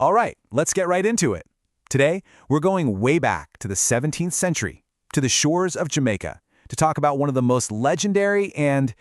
All right, let's get right into it. Today, we're going way back to the 17th century, to the shores of Jamaica, to talk about one of the most legendary and,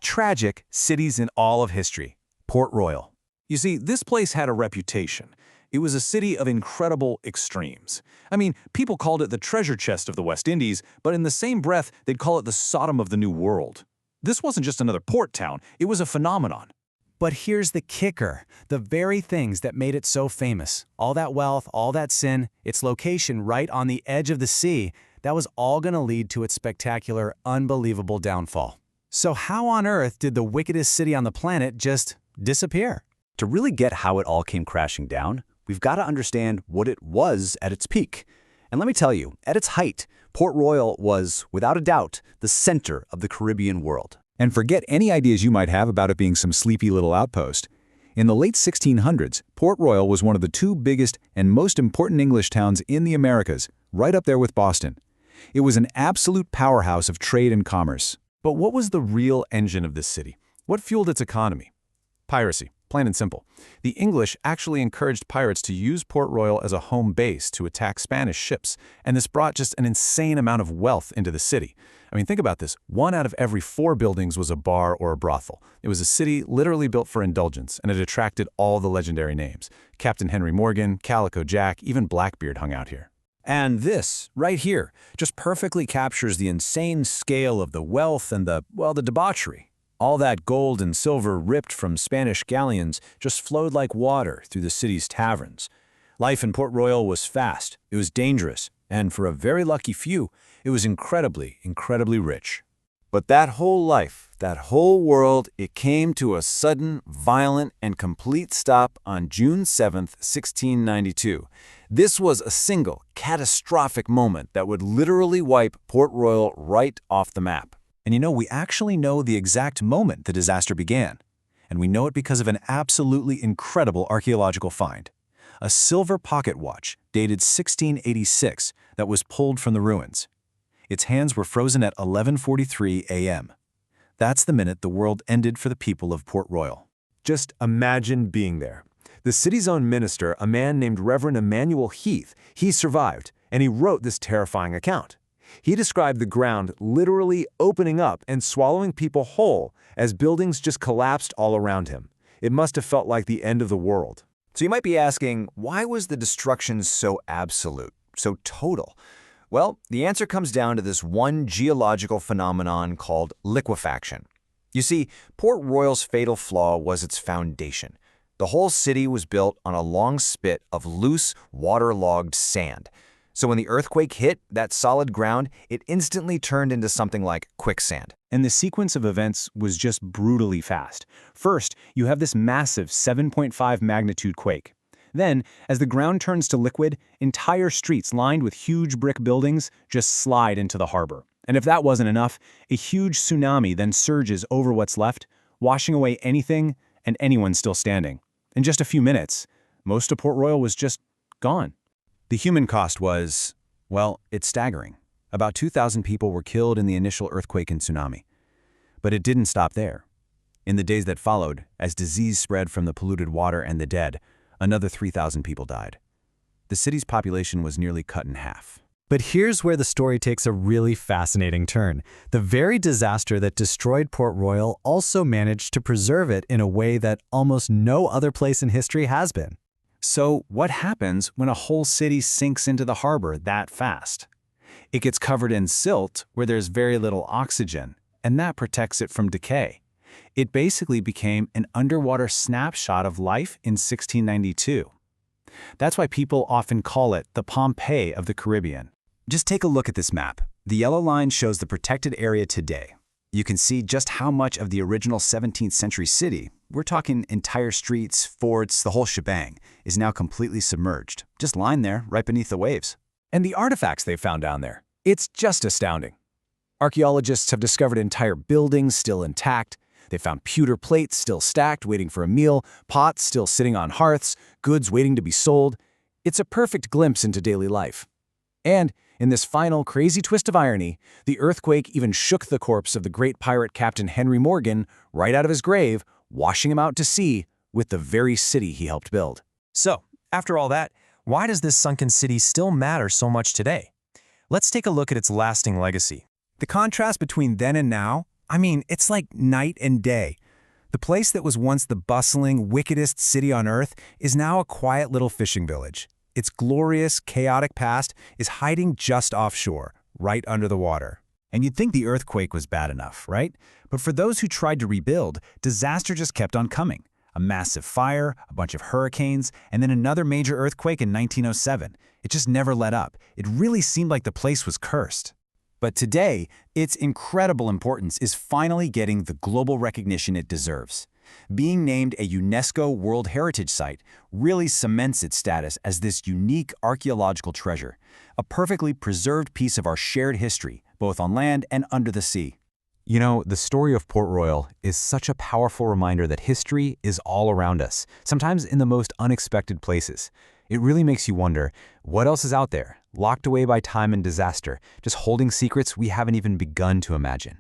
tragic cities in all of history, Port Royal. You see, this place had a reputation. It was a city of incredible extremes. I mean, people called it the treasure chest of the West Indies, but in the same breath, they'd call it the Sodom of the New World. This wasn't just another port town, it was a phenomenon. But here's the kicker, the very things that made it so famous, all that wealth, all that sin, its location right on the edge of the sea, that was all going to lead to its spectacular, unbelievable downfall. So how on earth did the wickedest city on the planet just disappear? To really get how it all came crashing down, we've got to understand what it was at its peak. And let me tell you, at its height, Port Royal was, without a doubt, the center of the Caribbean world. And forget any ideas you might have about it being some sleepy little outpost. In the late 1600s, Port Royal was one of the two biggest and most important English towns in the Americas, right up there with Boston. It was an absolute powerhouse of trade and commerce. But what was the real engine of this city? What fueled its economy? Piracy, plain and simple. The English actually encouraged pirates to use Port Royal as a home base to attack Spanish ships, and this brought just an insane amount of wealth into the city. I mean, think about this. 1 out of every 4 buildings was a bar or a brothel. It was a city literally built for indulgence, and it attracted all the legendary names. Captain Henry Morgan, Calico Jack, even Blackbeard hung out here. And this, right here, just perfectly captures the insane scale of the wealth and the debauchery. All that gold and silver ripped from Spanish galleons just flowed like water through the city's taverns. Life in Port Royal was fast, it was dangerous, and for a very lucky few, it was incredibly, incredibly rich. But that whole life, that whole world, it came to a sudden, violent, and complete stop on June 7th, 1692. This was a single, catastrophic moment that would literally wipe Port Royal right off the map. And you know, we actually know the exact moment the disaster began. And we know it because of an absolutely incredible archaeological find. A silver pocket watch dated 1686 that was pulled from the ruins. Its hands were frozen at 11:43 a.m. That's the minute the world ended for the people of Port Royal. Just imagine being there. The city's own minister, a man named Reverend Emmanuel Heath, he survived, and he wrote this terrifying account. He described the ground literally opening up and swallowing people whole as buildings just collapsed all around him. It must have felt like the end of the world. So you might be asking, why was the destruction so absolute, so total? Well, the answer comes down to this one geological phenomenon called liquefaction. You see, Port Royal's fatal flaw was its foundation. The whole city was built on a long spit of loose, waterlogged sand. So when the earthquake hit that solid ground, it instantly turned into something like quicksand. And the sequence of events was just brutally fast. First, you have this massive 7.5 magnitude quake. Then, as the ground turns to liquid, entire streets lined with huge brick buildings just slide into the harbor. And if that wasn't enough, a huge tsunami then surges over what's left, washing away anything and anyone still standing. In just a few minutes, most of Port Royal was just gone. The human cost was, well, it's staggering. About 2,000 people were killed in the initial earthquake and tsunami. But it didn't stop there. In the days that followed, as disease spread from the polluted water and the dead, another 3,000 people died. The city's population was nearly cut in half. But here's where the story takes a really fascinating turn. The very disaster that destroyed Port Royal also managed to preserve it in a way that almost no other place in history has been. So what happens when a whole city sinks into the harbor that fast? It gets covered in silt where there's very little oxygen, and that protects it from decay. It basically became an underwater snapshot of life in 1692. That's why people often call it the Pompeii of the Caribbean. Just take a look at this map. The yellow line shows the protected area today. You can see just how much of the original 17th century city, we're talking entire streets, forts, the whole shebang, is now completely submerged, just lying there right beneath the waves. And the artifacts they found down there, it's just astounding. Archaeologists have discovered entire buildings still intact. They found pewter plates still stacked, waiting for a meal, pots still sitting on hearths, goods waiting to be sold. It's a perfect glimpse into daily life. And in this final crazy twist of irony, the earthquake even shook the corpse of the great pirate Captain Henry Morgan right out of his grave, washing him out to sea with the very city he helped build. So, After all that, why does this sunken city still matter so much today? Let's take a look at its lasting legacy. The contrast between then and now, I mean, it's like night and day. The place that was once the bustling, wickedest city on Earth is now a quiet little fishing village. Its glorious, chaotic past is hiding just offshore, right under the water. And you'd think the earthquake was bad enough, right? But for those who tried to rebuild, disaster just kept on coming. A massive fire, a bunch of hurricanes, and then another major earthquake in 1907. It just never let up. It really seemed like the place was cursed. But today, its incredible importance is finally getting the global recognition it deserves. Being named a UNESCO World Heritage Site really cements its status as this unique archaeological treasure, a perfectly preserved piece of our shared history, both on land and under the sea. You know, the story of Port Royal is such a powerful reminder that history is all around us, sometimes in the most unexpected places. It really makes you wonder, what else is out there, locked away by time and disaster, just holding secrets we haven't even begun to imagine?